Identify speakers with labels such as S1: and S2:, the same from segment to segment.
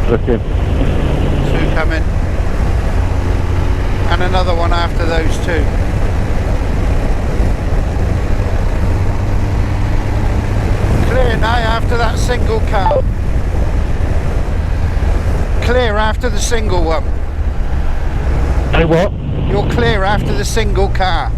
S1: Looking.
S2: Two coming. And another one after those two. Clear now after that single car. Clear after the single one.
S1: Hey, what?
S2: You're clear after the single car.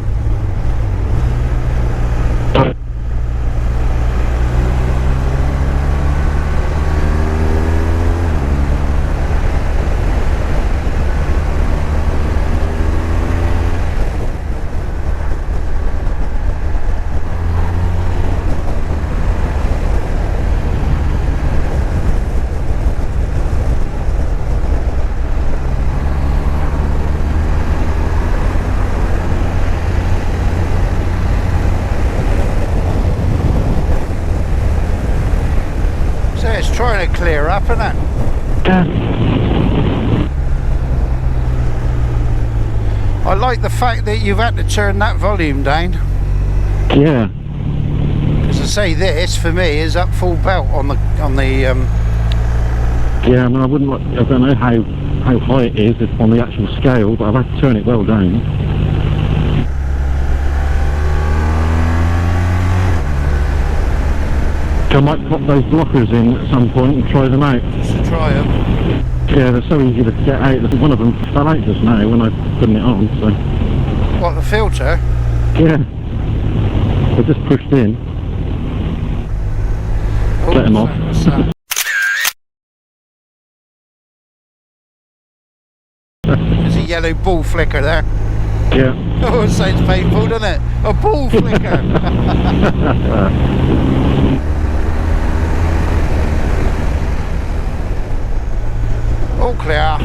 S2: Trying to clear up, isn't it?
S1: Yeah.
S2: I like the fact that you've had to turn that volume down.
S1: Yeah.
S2: As I say, this for me is up full belt on the
S1: Yeah, I mean, I don't know how high it is on the actual scale, but I've had to turn it well down. I might pop those blockers in at some point and try them out.
S2: Just to try them.
S1: Yeah, they're so easy to get out. One of them fell out just now when I putting it on. So.
S2: What, the filter?
S1: Yeah. They just pushed in.
S2: Oh,
S1: Let them off.
S2: What's that? There's a yellow ball flicker there.
S1: Yeah.
S2: Oh, it sounds painful, doesn't it? A ball flicker. All clear.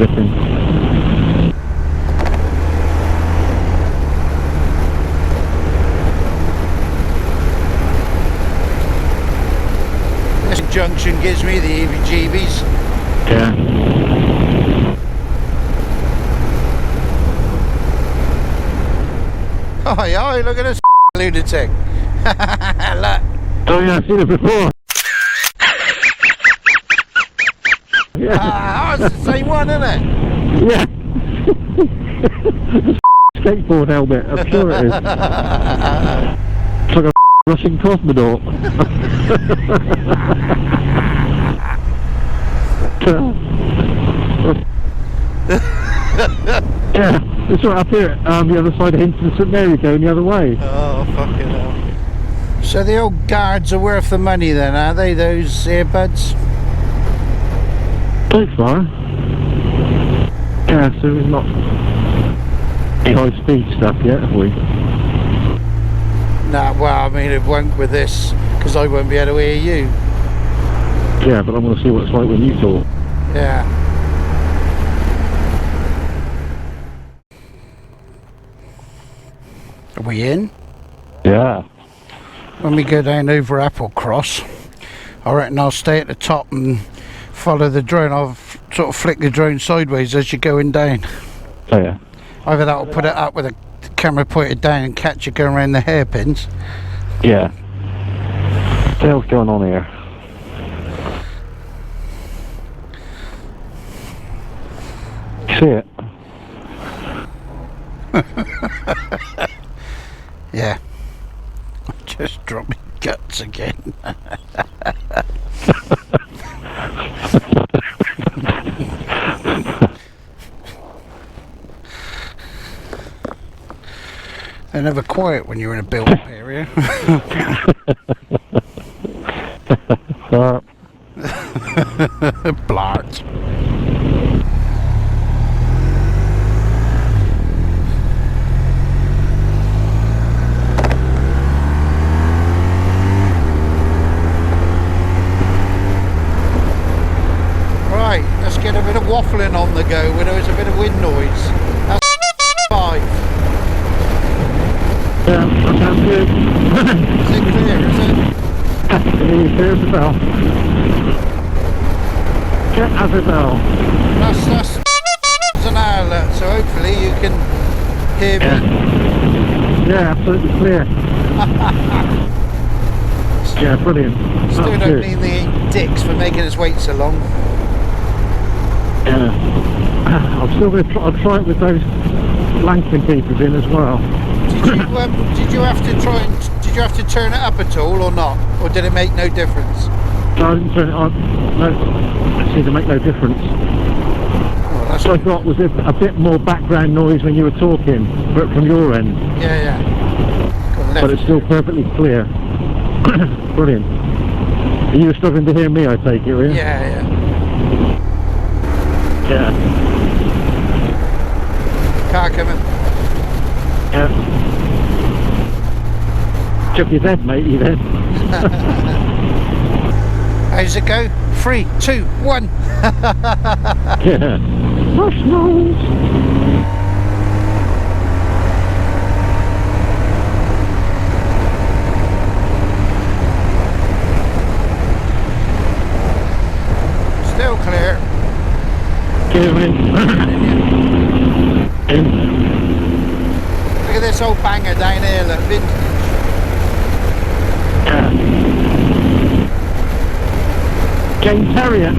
S2: This junction gives me the heebie-jeebies.
S1: Yeah.
S2: Oh, look at this lunatic. Look.
S1: Oh yeah, I've seen it before.
S2: Yeah. Oh, it's the same one, isn't it?
S1: Yeah. Skateboard helmet, I'm sure it is. It's like a Russian cosmonaut. Yeah, it's right up here, the other side of Hinton St Mary going the other way.
S2: Oh, fucking hell. So the old guards are worth the money then, are they, those earbuds?
S1: So far. Yeah, so we've not high speed stuff yet, have we?
S2: Nah, well, I mean, it won't with this, because I won't be able to hear you.
S1: Yeah, but I want to see what it's like when you talk.
S2: Yeah. Are we in?
S1: Yeah.
S2: When we go down over Applecross, I reckon I'll stay at the top and follow the drone. I'll sort of flick the drone sideways as you're going down.
S1: Oh yeah.
S2: Either that or put it up with the camera pointed down and catch you going around the hairpins.
S1: Yeah. What the hell's going on here? See it?
S2: Yeah. I just dropped my guts again. They're never quiet when you're in a built-up area. Blart. Right, let's get a bit of waffling on the go where there's a bit of wind noise. That's 5.
S1: Yeah, that sounds good.
S2: Is it clear, is it?
S1: Clear as a bell. Get as a bell.
S2: That's an hour, so hopefully you can hear me.
S1: Yeah, absolutely clear. Yeah, brilliant.
S2: Still
S1: That's
S2: don't
S1: good.
S2: need the dicks for making us wait so long.
S1: Yeah. I'm still going to I'll try it with those Lankin keepers in as well.
S2: Did you have to try and did you have to turn it up at all or not, or did it make no difference?
S1: No, I didn't turn it on. No, it seemed to make no difference.
S2: Oh, that's
S1: What I got was a bit more background noise when you were talking, but from your end.
S2: yeah.
S1: But it's still perfectly clear. Brilliant. You were struggling to hear me, I take it, were you?
S2: Yeah.
S1: Yeah.
S2: Car coming.
S1: Yeah. Took his head, mate, you then.
S2: How's it go? 3, 2, 1.
S1: Yeah. Mushrooms.
S2: Still clear.
S1: Get him in.
S2: Look at this old banger down here, look, vintage.
S1: Yeah. Game Terrier.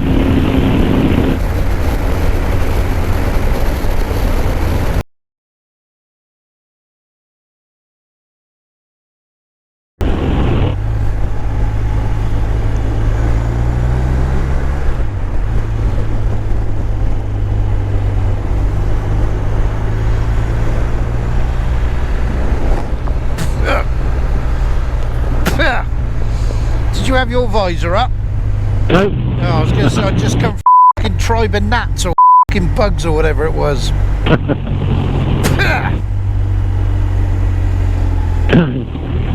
S2: Did you have your visor up?
S1: No.
S2: Oh, I was going to say, I just come f***ing tribe of gnats or f***ing bugs or whatever it was.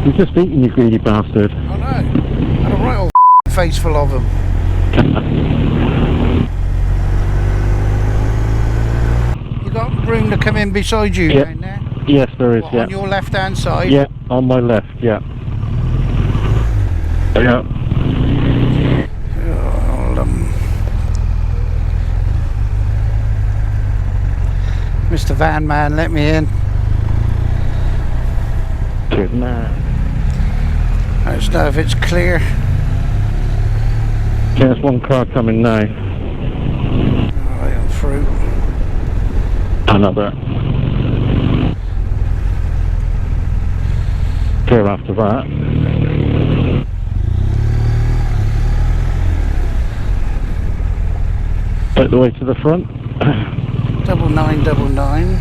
S1: You've just eaten, you greedy bastard.
S2: I know. Had a right old face full of them. You got room to come in beside you
S1: Yep.
S2: down there?
S1: Yes, there is,
S2: What,
S1: yeah.
S2: on your left hand side?
S1: Yeah, on my left, yeah. Yeah.
S2: Mr. Van Man, let me in.
S1: Good man.
S2: Let's know if it's clear.
S1: Okay, there's one car coming now.
S2: Right, I'm through.
S1: Another. Clear after that. Right the way to the front.
S2: 9999.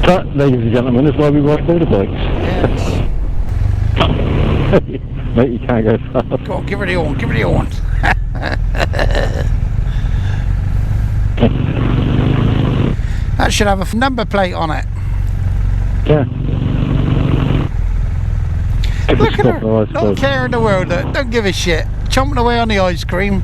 S1: That, ladies and gentlemen, is why we ride motorbikes.
S2: Yes.
S1: Mate, you can't go fast.
S2: Go on, give her the horn, give her the horn. That should have a number plate on it.
S1: Yeah.
S2: Look at her, not care in the world, look. Don't give a shit. Chomping away on the ice cream.